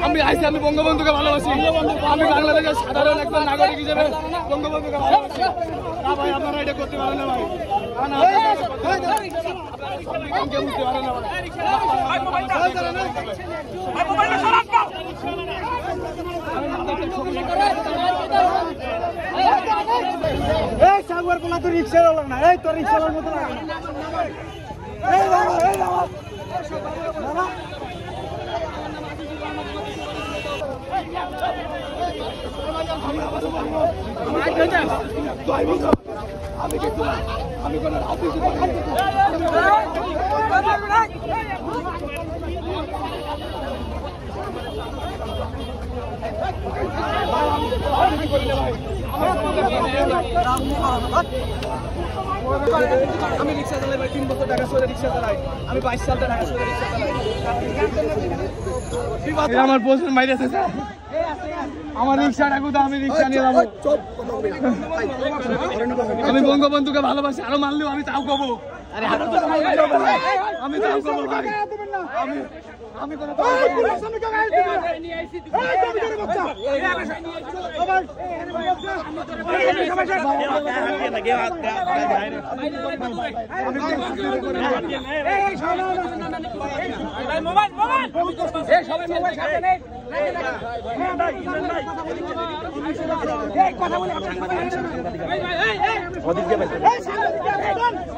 আমি আইসি, আমি বঙ্গবন্ধুকে ভালোবাসি। আমি বাংলাদেশের সাধারণ একজন নাগরিক হিসেবে বঙ্গবন্ধুকে ভালোবাসি। না ভাই, আপনারা এটা করতে পারেন না ভাই। বুঝতে পারেন না এই সাগর বলা তো রিক্সা চালাক না, এই তো রিক্সা চালানোর মতো লাগে না। এই বাবা, এই বাবা, বাবা আমি কিন্তু আমি কোনো রাজনীতি আমি রিক্সা চালাই ভাই, 3 বছর টাকা সরে রিক্সা চালাই। আমি 22 সাল টাকা সরে রিক্সা চালাই। আমার পোস্টার মাইরেছে স্যার, আমার রিক্সাটা কোথাও, আমি রিক্সা নিয়ে যাবো। আমি বঙ্গবন্ধুকে ভালোবাসি, আরো মারলেও আমি তাও কবো, আমি তাও কবো ভাই। আমি কোনো কথা বলে